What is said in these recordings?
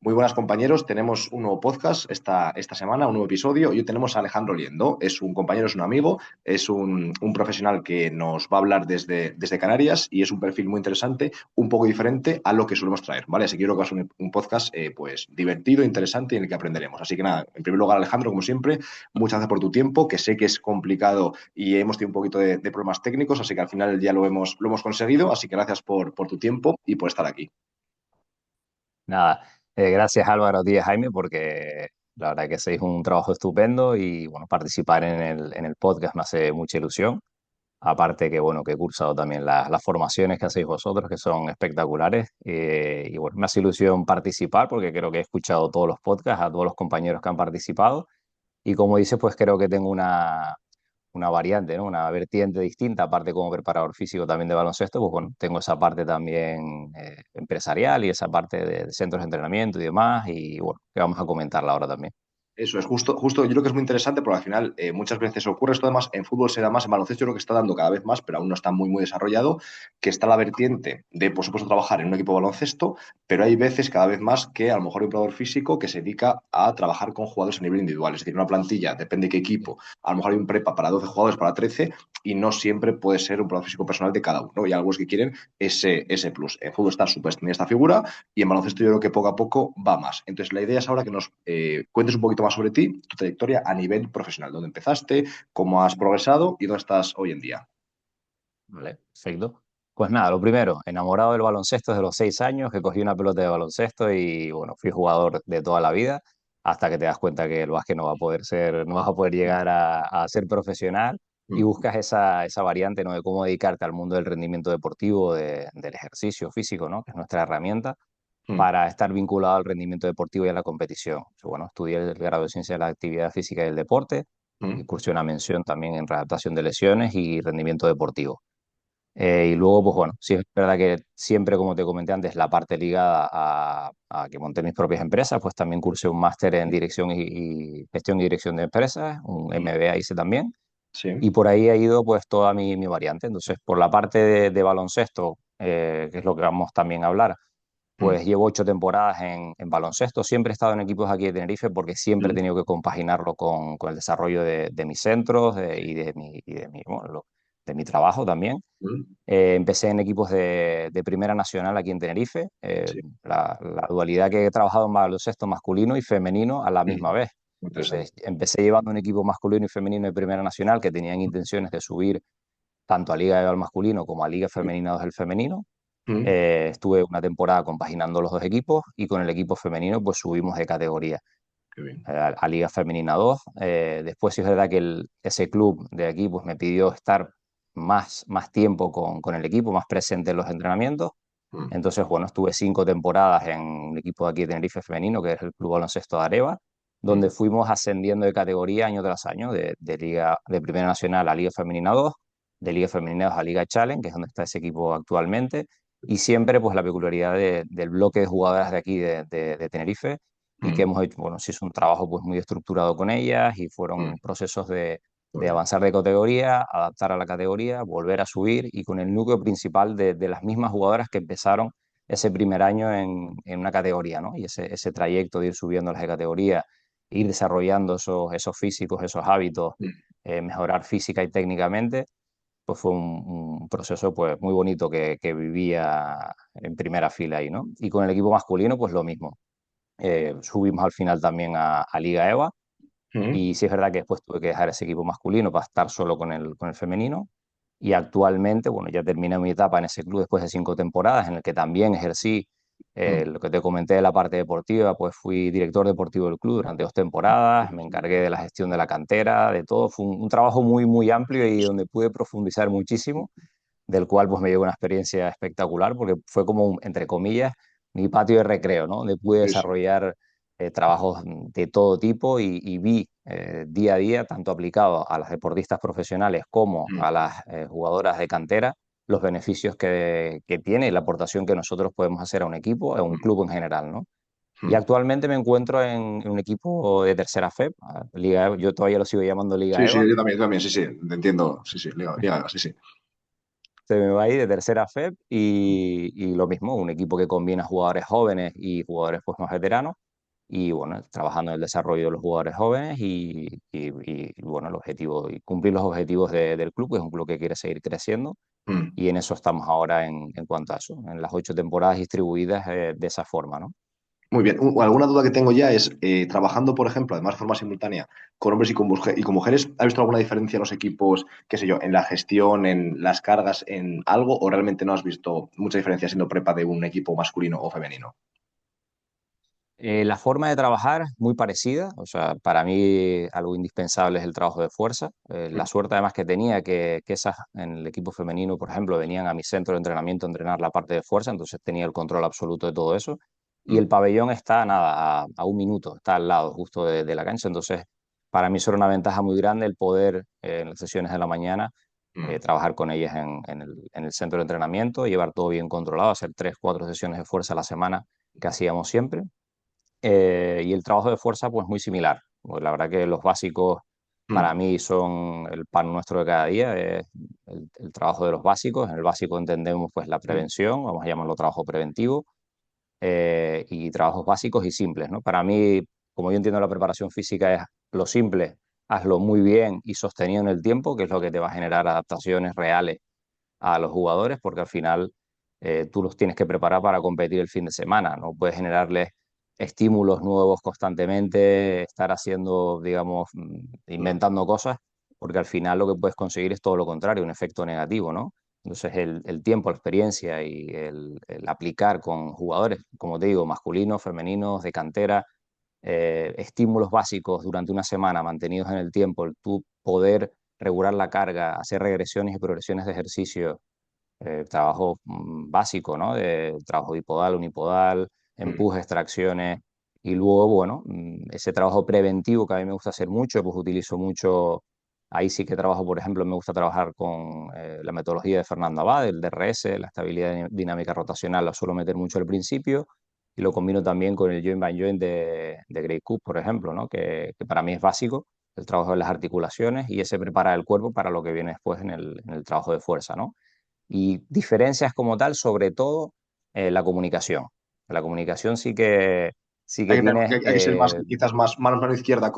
Muy buenas compañeros, tenemos un nuevo podcast esta semana, un nuevo episodio. Hoy tenemos a Alejandro Liendo, es un compañero, es un amigo, es un profesional que nos va a hablar desde Canarias y es un perfil muy interesante, un poco diferente a lo que solemos traer, ¿vale? Así que yo creo que va a ser un podcast pues divertido, interesante y en el que aprenderemos. Así que nada, en primer lugar Alejandro, como siempre, muchas gracias por tu tiempo, que sé que es complicado y hemos tenido un poquito de problemas técnicos, así que al final ya lo hemos conseguido, así que gracias por tu tiempo y por estar aquí. Nada, gracias Álvaro, Díaz Jaime, porque la verdad que hacéis un trabajo estupendo y bueno, participar en el podcast me hace mucha ilusión. Aparte que bueno, que he cursado también las formaciones que hacéis vosotros, que son espectaculares. Y bueno, me hace ilusión participar porque creo que he escuchado todos los podcasts, a todos los compañeros que han participado. Y como dices, pues creo que tengo una variante, ¿no? Una vertiente distinta, aparte como preparador físico también de baloncesto, pues bueno, tengo esa parte también empresarial y esa parte de centros de entrenamiento y demás, y bueno, que vamos a comentarla ahora también. Eso es justo, yo creo que es muy interesante porque al final muchas veces ocurre esto además en fútbol se da más, en baloncesto yo creo que está dando cada vez más, pero aún no está muy desarrollado, que está la vertiente de, por supuesto, trabajar en un equipo de baloncesto, pero hay veces cada vez más que a lo mejor hay un preparador físico que se dedica a trabajar con jugadores a nivel individual, es decir, una plantilla, depende de qué equipo, a lo mejor hay un prepa para 12 jugadores, para 13 y no siempre puede ser un preparador físico personal de cada uno, y algunos que quieren ese plus. En fútbol está súper extendida esta figura y en baloncesto yo creo que poco a poco va más. Entonces, la idea es ahora que nos cuentes un poquito más sobre ti, tu trayectoria a nivel profesional, dónde empezaste, cómo has progresado y dónde estás hoy en día. Vale, perfecto. Pues nada, lo primero, enamorado del baloncesto desde los 6 años, que cogí una pelota de baloncesto y bueno, fui jugador de toda la vida, hasta que te das cuenta que el básquet no va a poder ser, no vas a poder llegar a ser profesional y Mm, buscas esa variante, ¿no? De cómo dedicarte al mundo del rendimiento deportivo, del ejercicio físico, ¿no? Que es nuestra herramienta mm, para estar vinculado al rendimiento deportivo y a la competición. Bueno, estudié el grado de Ciencia de la Actividad Física y del Deporte y mm, cursé una mención también en readaptación de lesiones y rendimiento deportivo. Y luego, pues bueno, sí es verdad que siempre, como te comenté antes, la parte ligada a que monté mis propias empresas, pues también cursé un máster en dirección y gestión y dirección de empresas, un mm. MBA hice también, Sí. y por ahí ha ido pues toda mi variante. Entonces, por la parte de baloncesto, que es lo que vamos también a hablar, Mm, pues llevo 8 temporadas en baloncesto. Siempre he estado en equipos aquí de Tenerife porque siempre he mm, tenido que compaginarlo con el desarrollo de mis centros bueno, de mi trabajo también. mm. Empecé en equipos de Primera Nacional aquí en Tenerife. Sí. La dualidad que he trabajado en baloncesto masculino y femenino a la misma Mm. vez. Interesante. Entonces, empecé llevando un equipo masculino y femenino de Primera Nacional que tenían intenciones de subir tanto a Liga de Bal masculino como a Liga Femenina 2 del femenino. Mm, Estuve una temporada compaginando los dos equipos y con el equipo femenino pues subimos de categoría qué bien. a Liga Femenina 2. Después sí es verdad que ese club de aquí pues, me pidió estar más tiempo con el equipo, más presente en los entrenamientos. Mm, Entonces, bueno, estuve 5 temporadas en un equipo de aquí de Tenerife femenino, que es el Club Baloncesto de Areva, mm, donde fuimos ascendiendo de categoría año tras año, de Liga de Primera Nacional a Liga Femenina 2, de Liga Femenina 2 a Liga Challenge, que es donde está ese equipo actualmente, y siempre pues la peculiaridad del bloque de jugadoras de aquí de Tenerife, y que mm, hemos hecho, bueno, sí es un trabajo pues muy estructurado con ellas y mm. fueron procesos Qué de bien. avanzar de categoría, adaptar a la categoría, volver a subir y con el núcleo principal de las mismas jugadoras que empezaron ese primer año en una categoría, ¿no? Y ese trayecto de ir subiendo las de categoría, ir desarrollando esos físicos, esos hábitos, Mm, mejorar física y técnicamente, pues fue un proceso pues muy bonito que vivía en primera fila ahí, ¿no? Y con el equipo masculino, pues lo mismo. Subimos al final también a Liga EVA mm, y sí es verdad que después tuve que dejar ese equipo masculino para estar solo con el femenino. Y actualmente, bueno, ya terminé mi etapa en ese club después de 5 temporadas, en el que también ejercí mm, lo que te comenté de la parte deportiva, pues fui director deportivo del club durante 2 temporadas, me encargué de la gestión de la cantera, de todo. Fue un trabajo muy amplio y donde pude profundizar muchísimo, del cual pues me llevo una experiencia espectacular, porque fue como, entre comillas, mi patio de recreo, ¿no? Donde pude sí, sí. desarrollar trabajos de todo tipo y vi día a día, tanto aplicado a las deportistas profesionales como Mm, a las jugadoras de cantera, los beneficios que tiene y la aportación que nosotros podemos hacer a un equipo, a un mm, club en general, ¿no? Y mm. actualmente me encuentro en un equipo de tercera FEP, Liga EVA, yo todavía lo sigo llamando Liga Sí, sí, EVA. yo también, sí, sí, te entiendo. Sí, sí, liga, liga, sí, sí. se me va ahí de tercera FEP y lo mismo, un equipo que combina jugadores jóvenes y jugadores pues más veteranos y bueno, trabajando en el desarrollo de los jugadores jóvenes y, bueno, el objetivo, y cumplir los objetivos del club, que es un club que quiere seguir creciendo Mm. y en eso estamos ahora en cuanto a eso, en las 8 temporadas distribuidas de esa forma, ¿no? Muy bien. Alguna duda que tengo ya es, trabajando, por ejemplo, además de forma simultánea, con hombres y con mujeres, ¿has visto alguna diferencia en los equipos, qué sé yo, en la gestión, en las cargas, en algo, o realmente no has visto mucha diferencia siendo prepa de un equipo masculino o femenino? La forma de trabajar es muy parecida, o sea, para mí algo indispensable es el trabajo de fuerza. La Mm, suerte además que tenía que esas en el equipo femenino, por ejemplo, venían a mi centro de entrenamiento a entrenar la parte de fuerza, entonces tenía el control absoluto de todo eso. Y el mm, pabellón está nada, a un minuto, está al lado justo de la cancha, entonces para mí eso era una ventaja muy grande el poder en las sesiones de la mañana mm, trabajar con ellas en el centro de entrenamiento, llevar todo bien controlado, hacer 3, 4 sesiones de fuerza a la semana que hacíamos siempre y el trabajo de fuerza, pues muy similar. Pues la verdad que los básicos para mm, mí son el pan nuestro de cada día, es el trabajo de los básicos. En el básico entendemos pues la mm, prevención, vamos a llamarlo trabajo preventivo, y trabajos básicos y simples, ¿no? Para mí, como yo entiendo la preparación física, es lo simple, hazlo muy bien y sostenido en el tiempo, que es lo que te va a generar adaptaciones reales a los jugadores, porque al final tú los tienes que preparar para competir el fin de semana, no puedes generarles estímulos nuevos constantemente, estar haciendo, digamos, mm, inventando cosas, porque al final lo que puedes conseguir es todo lo contrario, un efecto negativo, ¿no? Entonces el tiempo, la experiencia y el aplicar con jugadores, como te digo, masculinos, femeninos, de cantera, estímulos básicos durante una semana mantenidos en el tiempo, el tú poder regular la carga, hacer regresiones y progresiones de ejercicio, trabajo básico, ¿no? De trabajo bipodal, unipodal, mm, empujes, tracciones, y luego, bueno, ese trabajo preventivo que a mí me gusta hacer mucho, pues utilizo mucho, ahí sí que trabajo, por ejemplo, me gusta trabajar con la metodología de Fernando Abad, el DRS, la estabilidad dinámica rotacional, la suelo meter mucho al principio, y lo combino también con el joint by joint de Gray Cook, por ejemplo, ¿no? Que para mí es básico, el trabajo de las articulaciones, y ese prepara el cuerpo para lo que viene después en el trabajo de fuerza, ¿no? Y diferencias como tal, sobre todo la comunicación. La comunicación sí que tienes, hay que ser más, quizás más mano izquierda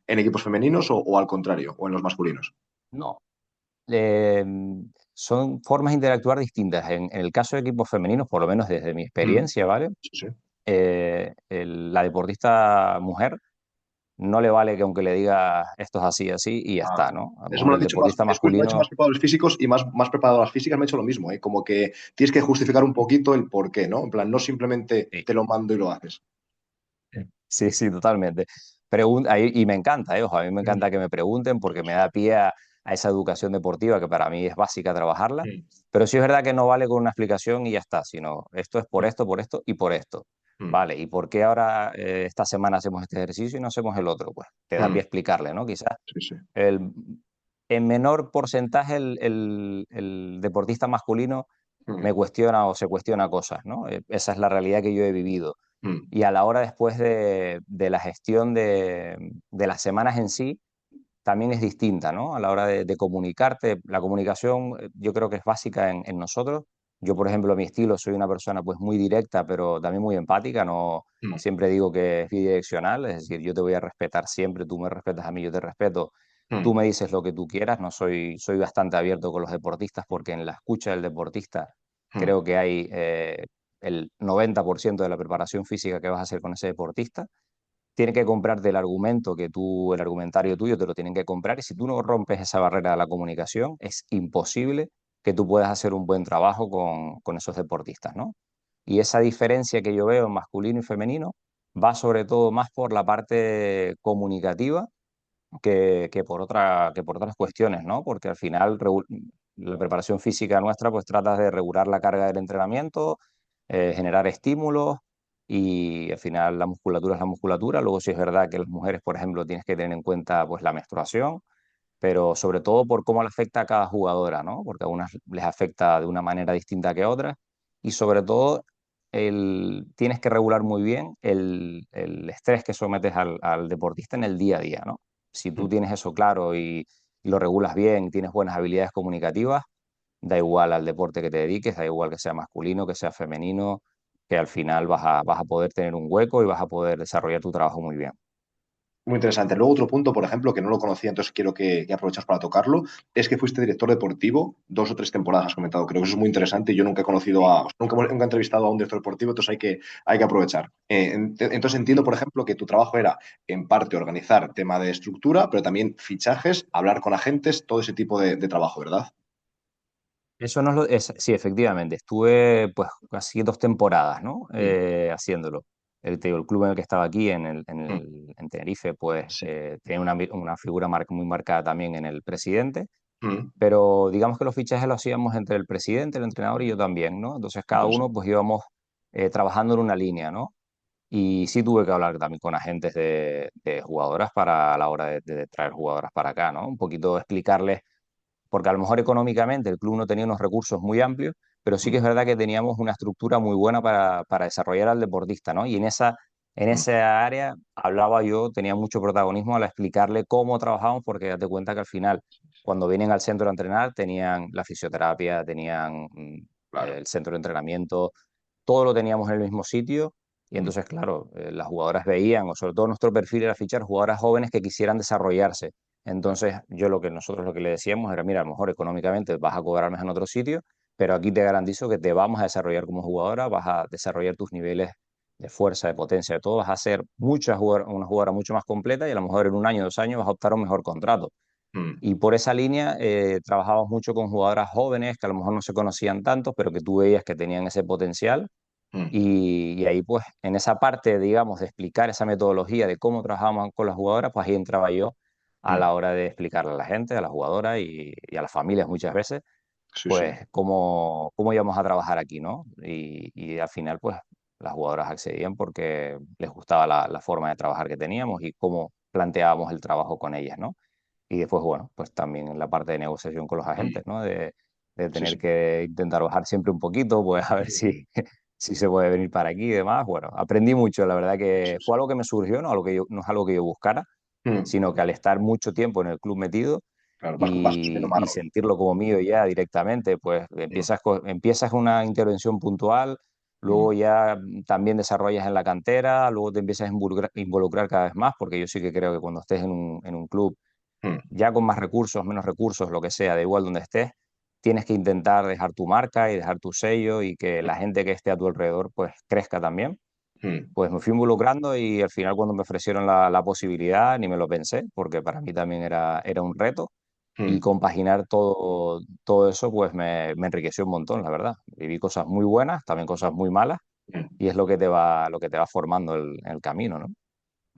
en equipos femeninos o al contrario, o en los masculinos. no, eh, son formas de interactuar distintas. En el caso de equipos femeninos, por lo menos desde mi Mm, experiencia, ¿vale? sí, sí. La deportista mujer no le vale que aunque le diga esto es así, así y ya Ah, está, ¿no? A lo eso me mejor lo han el dicho más, deportista después me lo han dicho más masculino, preparadores físicos y más preparadoras físicas me han hecho lo mismo, ¿eh? Como que tienes que justificar un poquito el por qué, ¿no? En plan, no simplemente sí. te lo mando y lo haces. Sí, sí, totalmente. Y me encanta, ¿eh? Ojo, a mí me Mm, encanta que me pregunten porque me da pie a esa educación deportiva que para mí es básica trabajarla. mm, Pero sí es verdad que no vale con una explicación y ya está, sino esto es por esto y por esto. mm, Vale, ¿y por qué ahora esta semana hacemos este ejercicio y no hacemos el otro? Pues te da pie mm, a explicarle, ¿no? Quizás sí, sí. el, en menor porcentaje el deportista masculino Mm, me cuestiona o se cuestiona cosas, ¿no? Esa es la realidad que yo he vivido mm, y a la hora después de la gestión de las semanas en sí, también es distinta, ¿no? A la hora de comunicarte, la comunicación yo creo que es básica en nosotros. Yo, por ejemplo, a mi estilo soy una persona pues muy directa, pero también muy empática, no mm, siempre digo que es bidireccional, es decir, yo te voy a respetar siempre, tú me respetas a mí, yo te respeto, tú mm, me dices lo que tú quieras, no soy bastante abierto con los deportistas porque en la escucha del deportista mm, creo que hay el 90% de la preparación física que vas a hacer con ese deportista tiene que comprarte el argumento que tú, el argumentario tuyo te lo tienen que comprar y si tú no rompes esa barrera de la comunicación, es imposible que tú puedas hacer un buen trabajo con esos deportistas, ¿no? Y esa diferencia que yo veo en masculino y femenino va sobre todo más por la parte comunicativa que por otras cuestiones, ¿no? Porque al final la preparación física nuestra pues trata de regular la carga del entrenamiento, generar estímulos y al final la musculatura es la musculatura. Luego sí es verdad que las mujeres, por ejemplo, tienes que tener en cuenta pues la menstruación, pero sobre todo por cómo le afecta a cada jugadora, ¿no? Porque a unas les afecta de una manera distinta que a otras y sobre todo tienes que regular muy bien el estrés que sometes al deportista en el día a día, ¿no? Si tú mm. tienes eso claro y lo regulas bien, tienes buenas habilidades comunicativas, da igual al deporte que te dediques, da igual que sea masculino, que sea femenino, que al final vas a poder tener un hueco y vas a poder desarrollar tu trabajo muy bien. Muy interesante. Luego otro punto, por ejemplo, que no lo conocía, entonces quiero que aprovechas para tocarlo, es que fuiste director deportivo 2 o 3 temporadas, has comentado. Creo que eso es muy interesante y yo nunca he conocido Sí. a, nunca he entrevistado a un director deportivo, entonces hay que aprovechar. Entonces entiendo, por ejemplo, que tu trabajo era en parte organizar tema de estructura, pero también fichajes, hablar con agentes, todo ese tipo de trabajo, ¿verdad? Eso no es sí, efectivamente, estuve pues casi 2 temporadas, ¿no? Mm, Haciéndolo. Te digo, el club en el que estaba aquí, mm, en Tenerife, pues sí. tenía una figura muy marcada también en el presidente, Mm, pero digamos que los fichajes los hacíamos entre el presidente, el entrenador y yo también, ¿no? Entonces cada uno interesante. pues íbamos trabajando en una línea, ¿no? Y sí tuve que hablar también con agentes de jugadoras para a la hora de traer jugadoras para acá, ¿no? Un poquito explicarles porque a lo mejor económicamente el club no tenía unos recursos muy amplios, pero sí que Mm, es verdad que teníamos una estructura muy buena para desarrollar al deportista, ¿no? Y en mm, esa área hablaba yo, tenía mucho protagonismo al explicarle cómo trabajábamos, porque date cuenta que al final, cuando vienen al centro a entrenar, tenían la fisioterapia, tenían claro. el centro de entrenamiento, todo lo teníamos en el mismo sitio. Y Mm, entonces, claro, las jugadoras veían, o sobre todo nuestro perfil era fichar jugadoras jóvenes que quisieran desarrollarse. Entonces, nosotros lo que le decíamos era, mira, a lo mejor económicamente vas a cobrar más en otro sitio, pero aquí te garantizo que te vamos a desarrollar como jugadora, vas a desarrollar tus niveles de fuerza, de potencia, de todo, vas a ser una jugadora mucho más completa y a lo mejor en un año, 2 años vas a optar a un mejor contrato. mm, Y por esa línea trabajamos mucho con jugadoras jóvenes que a lo mejor no se conocían tanto, pero que tú veías que tenían ese potencial mm, y ahí, pues, en esa parte, digamos, de explicar esa metodología de cómo trabajamos con las jugadoras, pues ahí entraba yo a mm. la hora de explicarle a la gente, a las jugadoras y a las familias muchas veces, Sí, sí. pues, cómo íbamos a trabajar aquí, ¿no? Y al final, pues, las jugadoras accedían porque les gustaba la forma de trabajar que teníamos y cómo planteábamos el trabajo con ellas, ¿no? Y después, bueno, pues también en la parte de negociación con los Mm, agentes, ¿no? De sí, tener sí. que intentar bajar siempre un poquito, pues a ver si se puede venir para aquí y demás. Bueno, aprendí mucho, la verdad Sí, que sí. fue algo que me surgió, no es algo que yo buscara, Mm, sino que al estar mucho tiempo en el club metido claro, vas asumiendo más y rol. sentirlo como mío ya directamente, pues Mm, empiezas con una intervención puntual, mm, luego ya también desarrollas en la cantera, luego te empiezas a involucrar cada vez más, porque yo sí que creo que cuando estés en un club mm, ya con más recursos, menos recursos, lo que sea, da igual donde estés, tienes que intentar dejar tu marca y dejar tu sello y que la gente que esté a tu alrededor pues crezca también. mm, Pues me fui involucrando y al final cuando me ofrecieron la posibilidad ni me lo pensé, porque para mí también era un reto y mm, compaginar todo eso pues me enriqueció un montón, la verdad. Viví cosas muy buenas, también cosas muy malas mm. y es lo que te va formando el camino, ¿no?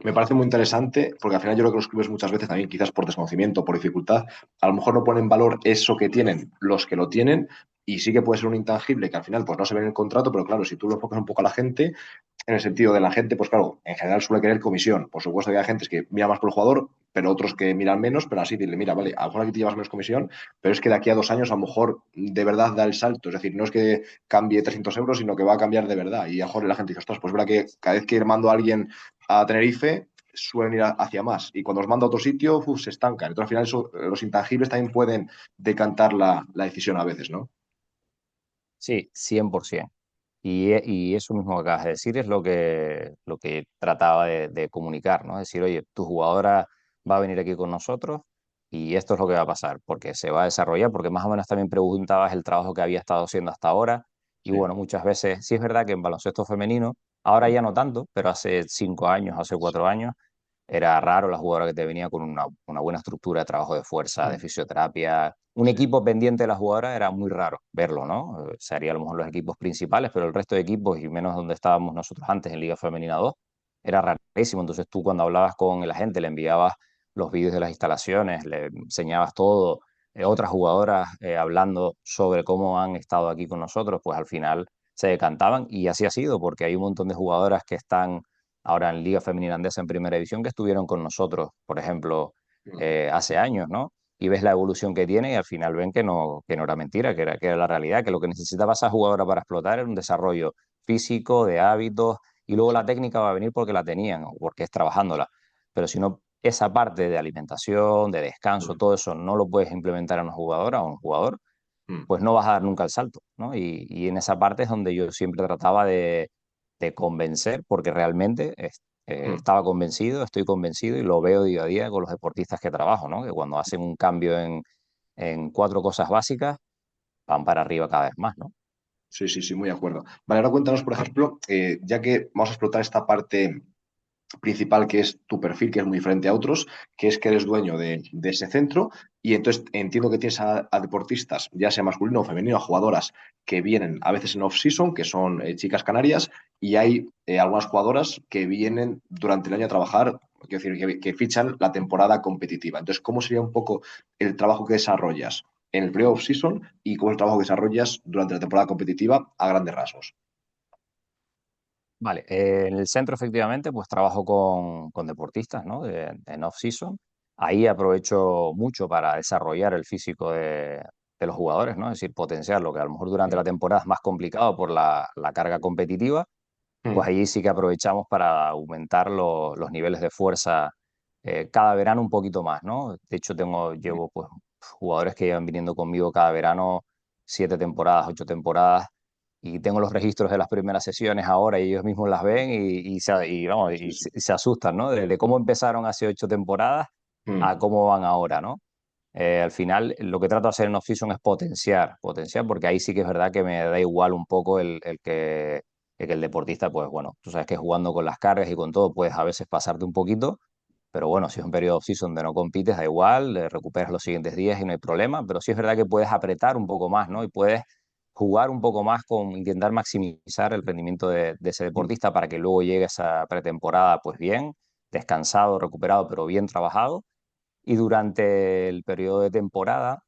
Me parece muy interesante porque al final yo creo que los clubes muchas veces también, quizás por desconocimiento, por dificultad, a lo mejor no ponen en valor eso que tienen los que lo tienen y sí que puede ser un intangible que al final pues no se ve en el contrato, pero claro, si tú lo enfocas un poco a la gente, en el sentido de la gente, pues claro, en general suele querer comisión. Por supuesto que hay agentes que miran más por el jugador, pero otros que miran menos, pero así dile, mira, vale, a lo mejor aquí te llevas menos comisión, pero es que de aquí a 2 años a lo mejor de verdad da el salto. Es decir, no es que cambie 300 euros, sino que va a cambiar de verdad. Y a lo mejor la gente dice, ostras, pues es verdad que cada vez que mando a alguien a Tenerife, suelen ir hacia más. Y cuando os manda a otro sitio, uf, se estancan. Entonces, al final, los intangibles también pueden decantar la decisión a veces, ¿no? Sí, 100%. Y eso mismo que acabas de decir es lo que trataba de comunicar, ¿no? Decir, oye, tu jugadora va a venir aquí con nosotros y esto es lo que va a pasar, porque se va a desarrollar, porque más o menos también preguntabas el trabajo que había estado haciendo hasta ahora. Y Sí. bueno, muchas veces, sí es verdad que en baloncesto femenino, ahora ya no tanto, pero hace 5 años, hace 4 años, era raro la jugadora que te venía con una buena estructura de trabajo de fuerza, de Mm, fisioterapia. Un sí. equipo pendiente de la jugadora era muy raro verlo, ¿no? Sería a lo mejor los equipos principales, pero el resto de equipos, y menos donde estábamos nosotros antes en Liga Femenina 2 era rarísimo. Entonces tú cuando hablabas con el agente le enviabas los vídeos de las instalaciones, le enseñabas todo, otras jugadoras hablando sobre cómo han estado aquí con nosotros, pues al final se decantaban y así ha sido, porque hay un montón de jugadoras que están ahora en Liga Femenina Andesa en Primera División que estuvieron con nosotros, por ejemplo, Mm, hace años, ¿no? Y ves la evolución que tiene y al final ven que no era mentira, que era la realidad, que lo que necesitaba esa jugadora para explotar era un desarrollo físico, de hábitos, y luego sí. la técnica va a venir porque la tenían o porque es trabajándola. Pero si no, esa parte de alimentación, de descanso, Mm, todo eso no lo puedes implementar en una jugadora o un jugador, mm, pues no vas a dar nunca el salto, ¿no? Y en esa parte es donde yo siempre trataba de convencer, porque realmente mm. estaba convencido, estoy convencido y lo veo día a día con los deportistas que trabajo, ¿no? Que cuando hacen un cambio en cuatro cosas básicas, van para arriba cada vez más, ¿no? Sí, sí, sí, muy de acuerdo. Vale, ahora cuéntanos, por ejemplo, ya que vamos a explotar esta parte principal que es tu perfil, que es muy diferente a otros, que es que eres dueño de ese centro y entonces entiendo que tienes a deportistas, ya sea masculino o femenino, a jugadoras que vienen a veces en off-season, que son chicas canarias, y hay algunas jugadoras que vienen durante el año a trabajar, quiero decir, que fichan la temporada competitiva. Entonces, ¿cómo sería un poco el trabajo que desarrollas en el periodo off-season y cómo es el trabajo que desarrollas durante la temporada competitiva a grandes rasgos? Vale, en el centro efectivamente pues trabajo con deportistas, ¿no? En off-season. Ahí aprovecho mucho para desarrollar el físico de los jugadores, ¿no? Es decir, potenciarlo, que a lo mejor durante la Mm, temporada es más complicado por la carga competitiva, pues mm, allí sí que aprovechamos para aumentar los niveles de fuerza cada verano un poquito más, ¿no? De hecho, mm, llevo pues jugadores que llevan viniendo conmigo cada verano 7 temporadas, 8 temporadas, y tengo los registros de las primeras sesiones ahora y ellos mismos las ven vamos, sí, sí. y se asustan, ¿no? De cómo empezaron hace 8 temporadas a Mm, cómo van ahora, ¿no? Al final, lo que trato de hacer en off-season es potenciar, porque ahí sí que es verdad que me da igual un poco que el deportista, pues bueno, tú sabes que jugando con las cargas y con todo, puedes a veces pasarte un poquito, pero bueno, si es un periodo off-season donde no compites, da igual, recuperas los siguientes días y no hay problema, pero sí es verdad que puedes apretar un poco más, ¿no? Y puedes jugar un poco más con intentar maximizar el rendimiento de ese mm, deportista para que luego llegue esa pretemporada, pues bien, descansado, recuperado, pero bien trabajado. Y durante el periodo de temporada,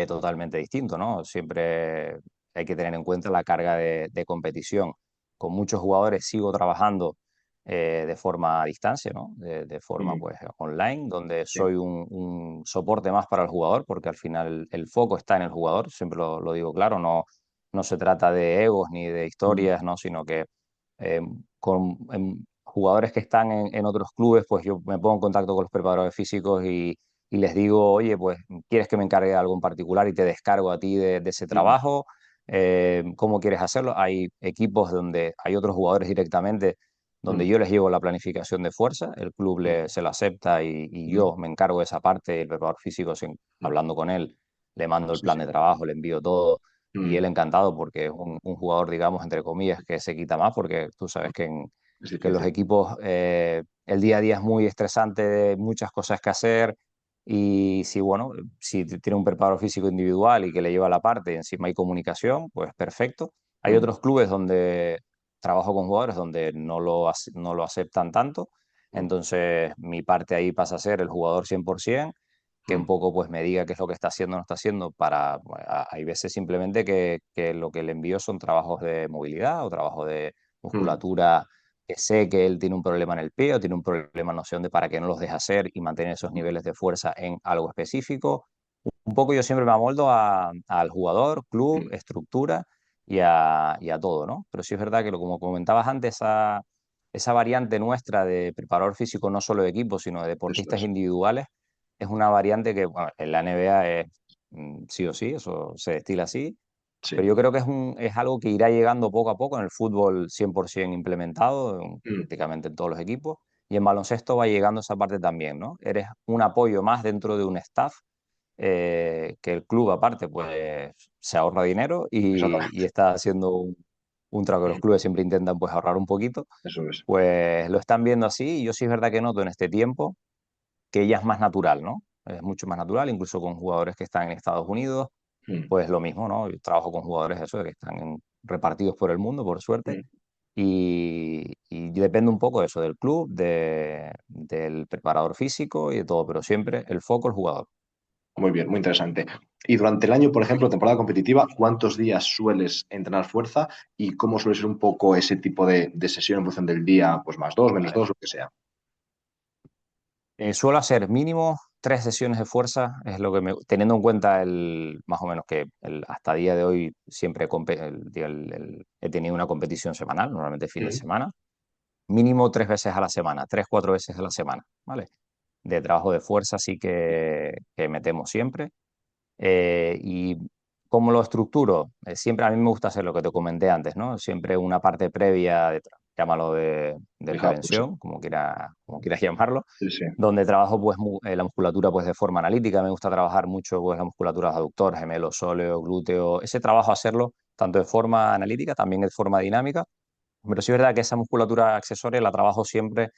totalmente distinto, ¿no? Siempre hay que tener en cuenta la carga de competición. Con muchos jugadores sigo trabajando de forma a distancia, ¿no? De forma mm, pues online, donde sí. soy un soporte más para el jugador, porque al final el foco está en el jugador, siempre lo digo claro, no se trata de egos ni de Mm, historias, ¿no? Sino que eh, con jugadores que están en otros clubes, pues yo me pongo en contacto con los preparadores físicos y les digo, oye, pues, ¿quieres que me encargue de algo en particular y te descargo a ti de ese mm, trabajo? ¿Cómo quieres hacerlo? Hay equipos donde hay otros jugadores directamente donde mm, yo les llevo la planificación de fuerza, el club mm, se lo acepta y mm, yo me encargo de esa parte, el preparador físico, mm. hablando con él, le mando el Sí, plan sí. de trabajo, le envío todo y Mm, él encantado porque es un jugador, digamos, entre comillas, que se quita más porque tú sabes es que en los difícil. equipos el día a día es muy estresante, muchas cosas que hacer y si, bueno, si tiene un preparador físico individual y que le lleva la parte y encima hay comunicación, pues perfecto. Hay Mm, otros clubes donde trabajo con jugadores donde no lo aceptan tanto, mm, entonces mi parte ahí pasa a ser el jugador 100%, que un mm, poco pues me diga qué es lo que está haciendo o no está haciendo para, bueno, hay veces simplemente que lo que le envío son trabajos de movilidad o trabajos de mm, musculatura que sé que él tiene un problema en el pie o tiene un problema no sé dónde para que no los deje hacer y mantener esos mm, niveles de fuerza en algo específico. Un poco yo siempre me amoldo al jugador, club, mm, estructura y a todo, ¿no? Pero sí es verdad que, como comentabas antes, esa variante nuestra de preparador físico no solo de equipos, sino de eso deportistas es. individuales, es una variante que bueno, en la NBA es sí o sí, eso se destila así, pero Sí. yo creo que es algo que irá llegando poco a poco en el fútbol 100% implementado, Mm, prácticamente en todos los equipos, y en baloncesto va llegando esa parte también, ¿no? Eres un apoyo más dentro de un staff que el club aparte pues se ahorra dinero y exactamente. está haciendo un trabajo que los Mm, clubes siempre intentan pues ahorrar un poquito, eso es. pues lo están viendo así y yo sí es verdad que noto en este tiempo que ya es más natural, ¿no? Es mucho más natural, incluso con jugadores que están en Estados Unidos, Mm, pues lo mismo, ¿no? Yo trabajo con jugadores eso, que están repartidos por el mundo, por suerte, mm. y depende un poco de eso, del club, del preparador físico y de todo, pero siempre el foco el jugador. Muy bien, muy interesante. Y durante el año, por ejemplo, temporada competitiva, ¿cuántos días sueles entrenar fuerza y cómo suele ser un poco ese tipo de sesión en función del día, pues más dos, menos Vale. dos, lo que sea? Suelo hacer mínimo 3 sesiones de fuerza, es lo que teniendo en cuenta más o menos que hasta día de hoy siempre he tenido una competición semanal, normalmente fin de Mm, semana, mínimo 3 veces a la semana, 3, 4 veces a la semana, ¿vale? De trabajo de fuerza sí que metemos siempre. Y ¿Cómo lo estructuro? Siempre a mí me gusta hacer lo que te comenté antes, ¿no? Siempre una parte previa, llámalo de Fija, pues, prevención, como quieras llamarlo, sí, sí. donde trabajo pues la musculatura pues de forma analítica. Me gusta trabajar mucho pues la musculatura aductor, gemelo, sóleo, glúteo. Ese trabajo hacerlo tanto de forma analítica, también de forma dinámica. Pero sí es verdad que esa musculatura accesoria la trabajo siempre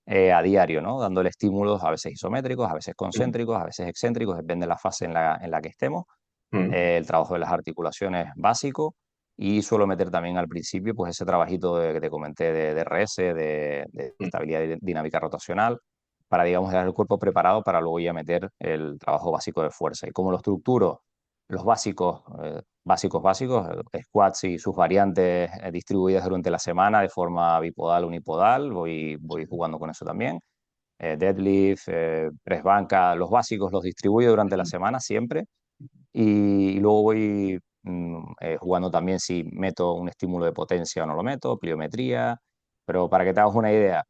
a diario, ¿no? Dándole estímulos a veces isométricos, a veces Mm, concéntricos, a veces excéntricos, depende de la fase en la que estemos. mm, El trabajo de las articulaciones básico y suelo meter también al principio pues ese trabajito que te comenté de RS, de mm, estabilidad dinámica rotacional, para, digamos, dejar el cuerpo preparado para luego ya meter el trabajo básico de fuerza. ¿Y cómo lo estructuro? Los básicos, squats y sus variantes distribuidas durante la semana de forma bipodal, unipodal, voy jugando con eso también. Deadlift, press banca, los básicos los distribuyo durante la mm, semana siempre y luego voy jugando también si meto un estímulo de potencia o no lo meto, pliometría, pero para que te hagas una idea,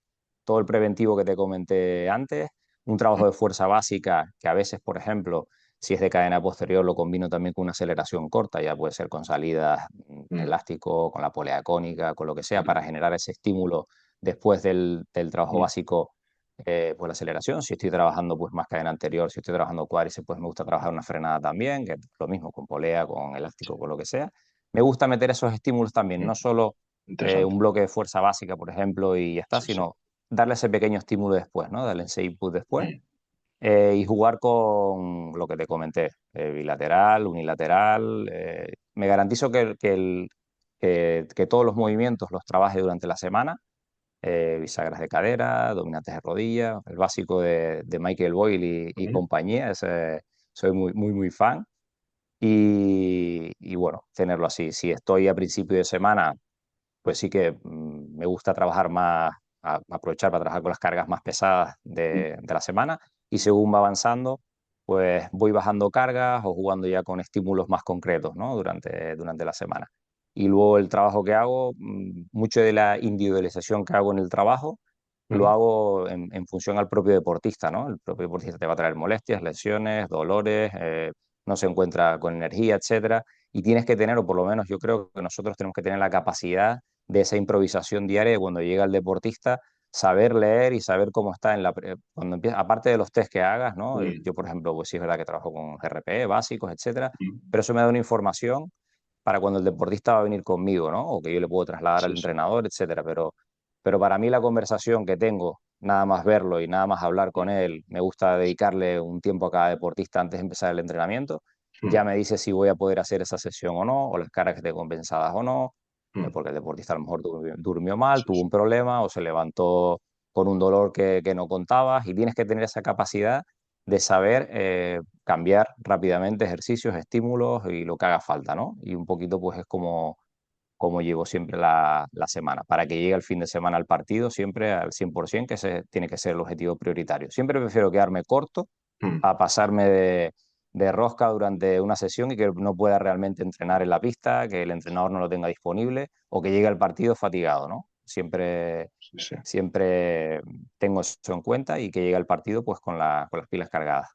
todo el preventivo que te comenté antes, un trabajo de fuerza básica que a veces, por ejemplo, si es de cadena posterior, lo combino también con una aceleración corta, ya puede ser con salidas mm, elástico, con la polea cónica, con lo que sea, mm, para generar ese estímulo después del trabajo mm, básico pues la aceleración. Si estoy trabajando pues más cadena anterior, si estoy trabajando cuádriceps, pues me gusta trabajar una frenada también, que es lo mismo con polea, con sí, elástico, con lo que sea. Me gusta meter esos estímulos también, mm, no solo interesante. un bloque de fuerza básica, por ejemplo, y ya está, Sí, sí. sino darle ese pequeño estímulo después, ¿no? Darle ese input después Mm, y jugar con lo que te comenté, bilateral, unilateral. Me garantizo que todos los movimientos los trabaje durante la semana, bisagras de cadera, dominantes de rodilla, el básico de Michael Boyle y mm, compañía, soy muy fan. Y bueno, tenerlo así. Si estoy a principio de semana, pues sí que me gusta trabajar más, aprovechar para trabajar con las cargas más pesadas mm, de la semana y según va avanzando, pues voy bajando cargas o jugando ya con estímulos más concretos, ¿no? Durante la semana. Y luego el trabajo que hago, mucho de la individualización que hago en el trabajo, lo mm, hago en función al propio deportista, ¿no? El propio deportista te va a traer molestias, lesiones, dolores, no se encuentra con energía, etcétera. Y tienes que tener, o por lo menos yo creo que nosotros tenemos que tener la capacidad de esa improvisación diaria de cuando llega el deportista, saber leer y saber cómo está cuando empieza, aparte de los test que hagas, ¿no? mm, Yo, por ejemplo, pues sí es verdad que trabajo con RPE básicos, etcétera, mm, pero eso me da una información para cuando el deportista va a venir conmigo, ¿no? O que yo le puedo trasladar al sí, sí. entrenador, etcétera. Pero para mí la conversación que tengo, nada más verlo y nada más hablar con Mm, él, me gusta dedicarle un tiempo a cada deportista antes de empezar el entrenamiento, ya mm, me dice si voy a poder hacer esa sesión o no, o las cargas que tengo compensadas o no, mm, porque el deportista a lo mejor durmió mal, sí, tuvo sí. un problema o se levantó con un dolor que no contabas y tienes que tener esa capacidad de saber cambiar rápidamente ejercicios, estímulos y lo que haga falta, ¿no? Y un poquito pues es como llevo siempre la semana, para que llegue el fin de semana al partido siempre al 100%, que ese tiene que ser el objetivo prioritario. Siempre prefiero quedarme corto Mm, a pasarme de rosca durante una sesión y que no pueda realmente entrenar en la pista, que el entrenador no lo tenga disponible o que llegue al partido fatigado, ¿no? sí, sí. Siempre tengo eso en cuenta y que llegue al partido pues con las pilas cargadas.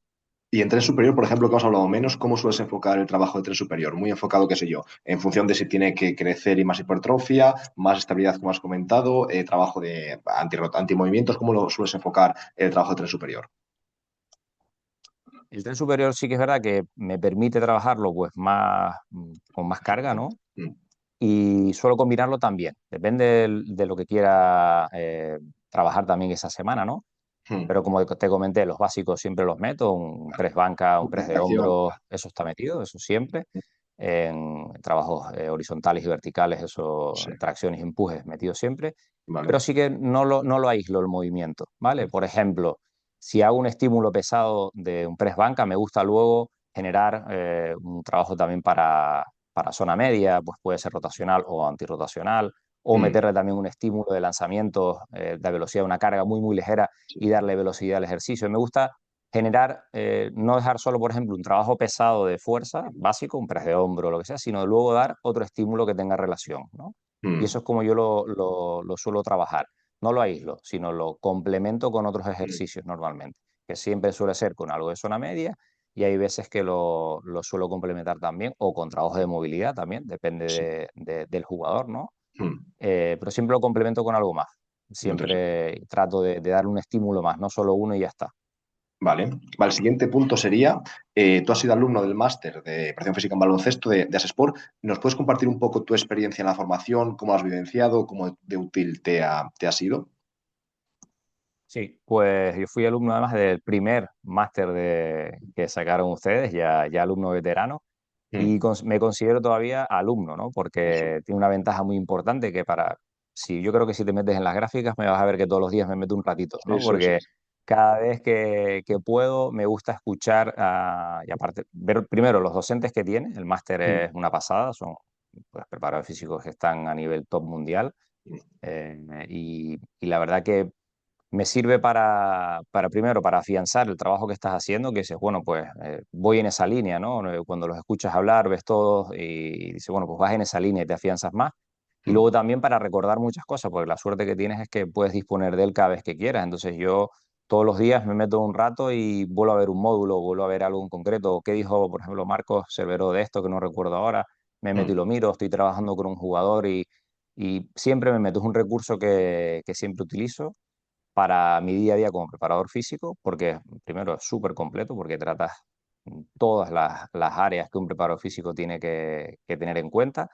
Y en tren superior, por ejemplo, que hemos hablado menos, ¿cómo sueles enfocar el trabajo de tren superior? Muy enfocado, qué sé yo, en función de si tiene que crecer y más hipertrofia, más estabilidad, como has comentado, trabajo de antimovimientos, ¿cómo lo sueles enfocar el trabajo de tren superior? El tren superior sí que es verdad que me permite trabajarlo pues con más carga, Frecuente. ¿no? Mm, Y suelo combinarlo también. Depende de lo que quiera trabajar también esa semana, ¿no? mm. Pero como te comenté, los básicos siempre los meto, un press banca, un press de Multiplicación. hombros, eso está metido, eso siempre. En trabajos horizontales y verticales, eso, Sí, tracciones y empujes metido siempre. vale. Pero sí que no lo aíslo el movimiento, ¿vale? Por ejemplo, si hago un estímulo pesado de un press banca, me gusta luego generar un trabajo también para zona media, pues puede ser rotacional o antirrotacional, o Mm, meterle también un estímulo de lanzamiento de velocidad, una carga muy ligera sí, y darle velocidad al ejercicio. Me gusta generar, no dejar solo, por ejemplo, un trabajo pesado de fuerza básico, un press de hombro o lo que sea, sino luego dar otro estímulo que tenga relación, ¿no? Y mm, eso es como yo lo suelo trabajar. No lo aíslo, sino lo complemento con otros mm, ejercicios normalmente, que siempre suele ser con algo de zona media y hay veces que lo suelo complementar también, o con trabajos de movilidad también, depende Sí. del jugador, ¿no? Mm, Pero siempre lo complemento con algo más. muy interesante. Siempre trato de darle un estímulo más, no solo uno y ya está. Vale. Vale, el siguiente punto sería, tú has sido alumno del máster de Preparación Física en Baloncesto de Asesport. ¿Nos puedes compartir un poco tu experiencia en la formación, cómo has vivenciado, cómo de útil te ha sido? Sí, pues yo fui alumno además del primer máster que sacaron ustedes, ya alumno veterano, y Mm, me considero todavía alumno, ¿no? eso, Porque tiene una ventaja muy importante que si yo creo que si te metes en las gráficas me vas a ver que todos los días me meto un ratito, ¿no? eso Porque es. cada vez que puedo me gusta escuchar, y aparte, ver primero los docentes que tiene, el máster Mm, es una pasada, son pues, preparadores físicos que están a nivel top mundial, mm, y la verdad que me sirve primero, para afianzar el trabajo que estás haciendo, que dices, bueno, pues voy en esa línea, ¿no? Cuando los escuchas hablar, ves todos y dices, bueno, pues vas en esa línea y te afianzas más. Y mm, luego también para recordar muchas cosas, porque la suerte que tienes es que puedes disponer de él cada vez que quieras. Entonces yo todos los días me meto un rato y vuelvo a ver un módulo, vuelvo a ver algo en concreto. ¿Qué dijo, por ejemplo, Marcos Cerveró de esto que no recuerdo ahora? Me meto y mm, lo miro, estoy trabajando con un jugador y siempre me meto. Es un recurso que siempre utilizo para mi día a día como preparador físico, porque primero es súper completo, porque tratas todas las áreas que un preparador físico tiene que tener en cuenta.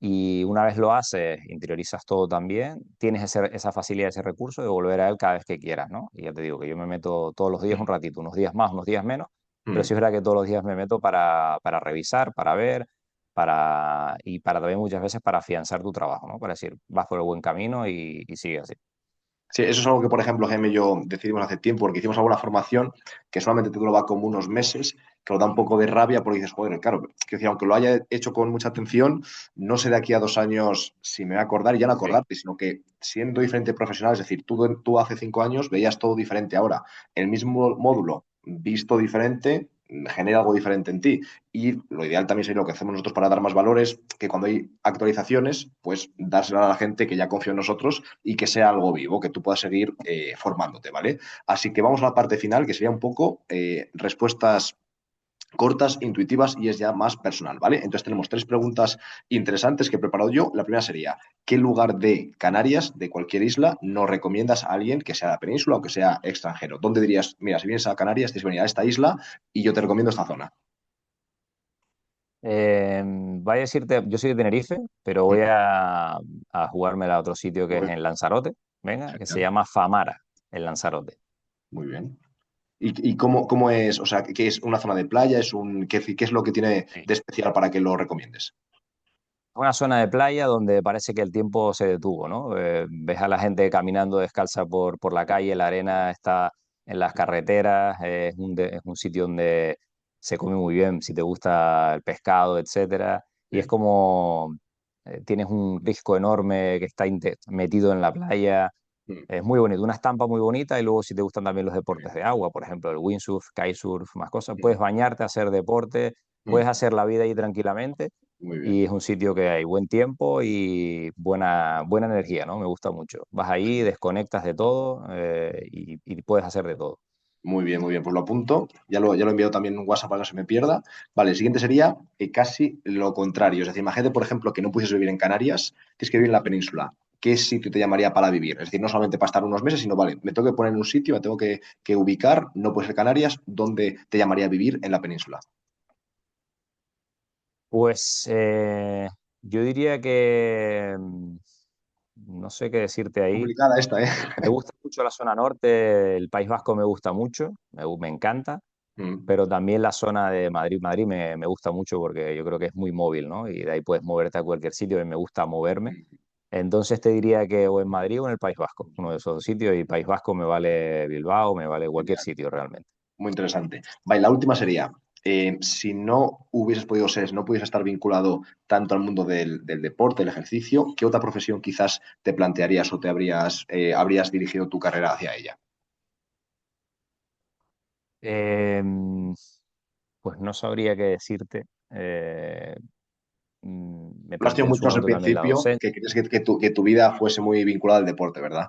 Y una vez lo haces, interiorizas todo también, tienes esa facilidad, ese recurso de volver a él cada vez que quieras, ¿no? Y ya te digo que yo me meto todos los días un mm, ratito, unos días más, unos días menos, pero sí mm. es verdad que todos los días me meto para revisar, para ver, y para también muchas veces para afianzar tu trabajo, ¿no? Para decir, vas por el buen camino y sigue así. Sí, eso es algo que, por ejemplo, Jaime y yo decidimos hace tiempo, porque hicimos alguna formación que solamente te duraba como unos meses, que lo da un poco de rabia porque dices, joder, claro, quiero decir, aunque lo haya hecho con mucha atención, no sé de aquí a 2 años si me voy a acordar y ya no Sí. acordarte, sino que siendo diferente profesional, es decir, tú hace 5 años veías todo diferente ahora. El mismo módulo, visto diferente, genera algo diferente en ti. Y lo ideal también sería lo que hacemos nosotros para dar más valores, que cuando hay actualizaciones, pues dársela a la gente que ya confía en nosotros y que sea algo vivo, que tú puedas seguir formándote, ¿vale? Así que vamos a la parte final, que sería un poco respuestas cortas, intuitivas y es ya más personal, ¿vale? Entonces tenemos 3 preguntas interesantes que he preparado yo. La primera sería, ¿qué lugar de Canarias, de cualquier isla, no recomiendas a alguien que sea de la península o que sea extranjero? ¿Dónde dirías, mira, si vienes a Canarias, tienes que venir a esta isla y yo te recomiendo esta zona? Vaya a decirte, yo soy de Tenerife, pero voy a jugármela a otro sitio que es Muy en Lanzarote, venga, que se genial, llama Famara, en Lanzarote. muy bien. ¿Y cómo es? O sea, ¿qué es una zona de playa? ¿Qué es lo que tiene Sí. de especial para que lo recomiendes? Una zona de playa donde parece que el tiempo se detuvo, ¿no? Ves a la gente caminando descalza por la calle, la arena está en las carreteras, es un sitio donde se come muy bien, si te gusta el pescado, etcétera, y es Bien. como tienes un risco enorme que está metido en la playa. Mm, Es muy bonito, una estampa muy bonita y luego si te gustan también los muy deportes bien. de agua, por ejemplo, el windsurf, kitesurf, más cosas, puedes Mm, bañarte, hacer deporte, puedes mm, hacer la vida ahí tranquilamente muy y bien. es un sitio que hay buen tiempo y buena energía, ¿no? Me gusta mucho. Vas ahí, desconectas de todo y puedes hacer de todo. Muy bien, muy bien. Pues lo apunto. Ya lo he enviado también en un WhatsApp para que no se me pierda. Vale, el siguiente sería casi lo contrario. Es decir, imagínate, por ejemplo, que no pudieses vivir en Canarias, tienes que vivir en la península. ¿Qué sitio te llamaría para vivir? Es decir, no solamente para estar unos meses, sino, vale, me tengo que poner en un sitio, me tengo que ubicar, no puede ser Canarias, ¿dónde te llamaría a vivir en la península? Pues yo diría que no sé qué decirte ahí. Complicada esta, ¿eh? Me gusta mucho la zona norte, el País Vasco me gusta mucho, me encanta. Mm, Pero también la zona de Madrid, Madrid me gusta mucho porque yo creo que es muy móvil, ¿no? Y de ahí puedes moverte a cualquier sitio y me gusta moverme. mm, Entonces te diría que o en Madrid o en el País Vasco, uno de esos dos sitios, y País Vasco me vale Bilbao, me vale cualquier genial. sitio realmente. Muy interesante. Vale, la última sería, si no hubieses podido ser, si no pudieses estar vinculado tanto al mundo del deporte, del ejercicio, ¿qué otra profesión quizás te plantearías o habrías dirigido tu carrera hacia ella? Em, pues no sabría qué decirte. Me Lo has tenido planteé en muy su claro al momento también la principio, docencia. que querías que tu vida fuese muy vinculada al deporte, ¿verdad?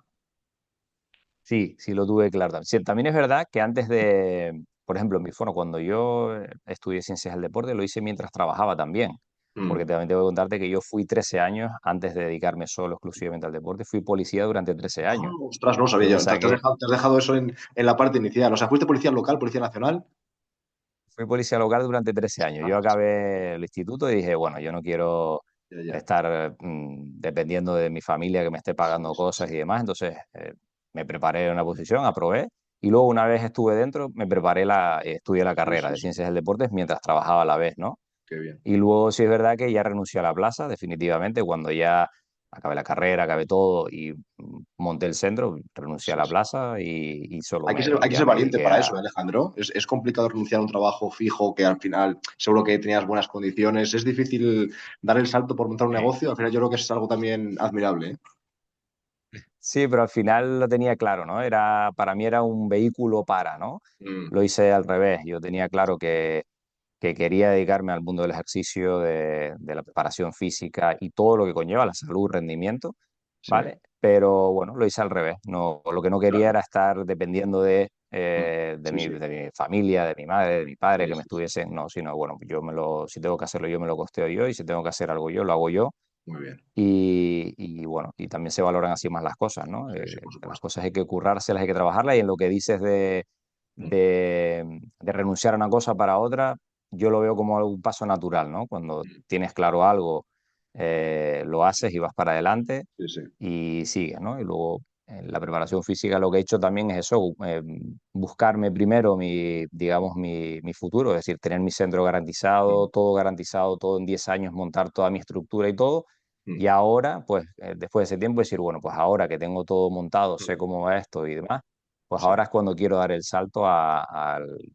Sí, sí lo tuve claro. Sí, también es verdad que antes de, por ejemplo, en mi foro, cuando yo estudié ciencias del deporte, lo hice mientras trabajaba también. Porque Mm. también tengo que contarte que yo fui 13 años, antes de dedicarme solo exclusivamente al deporte, fui policía durante 13 Ah, años. ostras, no lo sabía Yo yo. me Entonces saqué, te has dejado eso en la parte inicial. O sea, fuiste policía local, policía nacional. fui policía local durante 13 años. Yo Ostras, acabé el instituto y dije, bueno, yo no quiero ya, ya. estar dependiendo de mi familia que me esté Sí, pagando sí, cosas sí. y demás. Entonces me preparé en una posición, aprobé y luego una vez estuve dentro me preparé estudié la Sí, carrera sí, de sí. ciencias del deporte mientras trabajaba a la vez, ¿no? Qué bien. Y luego sí es verdad que ya renuncié a la plaza, definitivamente, cuando ya acabé la carrera, acabé todo y monté el centro, renuncié a Sí, la sí. plaza y solo Hay que ya ser me valiente dediqué para a... eso, ¿eh, Alejandro? Es complicado renunciar a un trabajo fijo que al final seguro que tenías buenas condiciones. Es difícil dar el salto por montar un negocio. Al final yo creo que es algo también admirable, ¿eh? Sí, pero al final lo tenía claro, ¿no? Para mí era un vehículo para, ¿no? Mm, Lo hice al revés. Yo tenía claro que quería dedicarme al mundo del ejercicio, de la preparación física y todo lo que conlleva la salud, rendimiento, sí, ¿vale? Pero bueno, lo hice al revés. No, lo que no quería claro. era estar dependiendo Mm, sí, sí, de mi familia, de mi madre, de mi padre, sí, que me sí, sí. estuviesen, no, sino bueno, si tengo que hacerlo yo, me lo costeo yo y si tengo que hacer algo yo, lo hago yo. Muy bien. Y bueno, y también se valoran así más las cosas, ¿no? Sí, sí, por Las supuesto. cosas hay que currárselas, hay que trabajarlas y en lo que dices Mm, de renunciar a una cosa para otra, yo lo veo como un paso natural, ¿no? Cuando mm, tienes claro algo, lo haces y vas para adelante sí, sí. y sigues, ¿no? Y luego en la preparación física lo que he hecho también es eso, buscarme primero digamos, mi futuro, es decir, tener mi centro Mm, garantizado, todo en 10 años, montar toda mi estructura y todo. Y mm, ahora, pues, después de ese tiempo, decir, bueno, pues ahora que tengo todo montado, sé mm, cómo va esto y demás, pues sí, ahora es cuando quiero dar el salto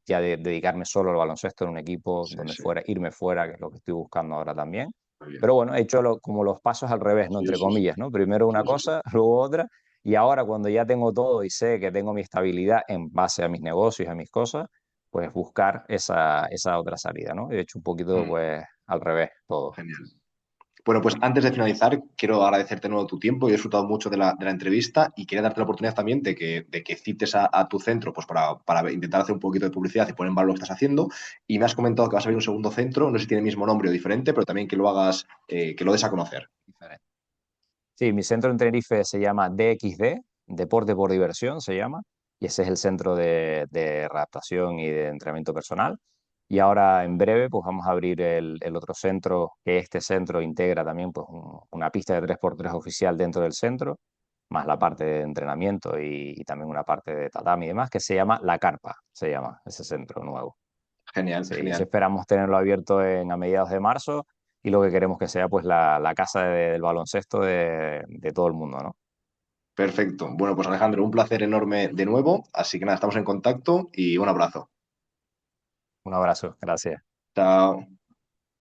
ya dedicarme solo al baloncesto en un equipo sí, donde sí. fuera, irme fuera, que es lo que estoy buscando ahora también. Muy bien. Pero bueno, he hecho como los pasos al revés, ¿no? Sí, Entre sí, sí. comillas, ¿no? Primero Sí, una sí, sí. cosa, luego otra, y ahora cuando ya tengo todo y sé que tengo mi estabilidad en base a mis negocios, a mis cosas, pues buscar esa otra salida, ¿no? He hecho un poquito, Mm, pues, al revés todo. genial. Bueno, pues antes de finalizar, quiero agradecerte de nuevo tu tiempo. Yo he disfrutado mucho de la entrevista y quería darte la oportunidad también de que cites a tu centro pues para intentar hacer un poquito de publicidad y poner en valor lo que estás haciendo. Y me has comentado que vas a abrir un segundo centro, no sé si tiene el mismo nombre o diferente, pero también que lo hagas, que lo des a conocer. Diferente. Sí, mi centro en Tenerife se llama DXD, Deporte por Diversión se llama, y ese es el centro de readaptación y de entrenamiento personal. Y ahora en breve pues vamos a abrir el otro centro, que este centro integra también pues una pista de 3x3 oficial dentro del centro, más la parte de entrenamiento y también una parte de tatami y demás, que se llama La Carpa, se llama ese centro nuevo. Genial, Sí, ese genial. esperamos tenerlo abierto a mediados de marzo y lo que queremos que sea pues la casa del baloncesto de todo el mundo, ¿no? Perfecto. Bueno, pues Alejandro, un placer enorme de nuevo. Así que nada, estamos en contacto y un abrazo. Un abrazo, gracias. Chao.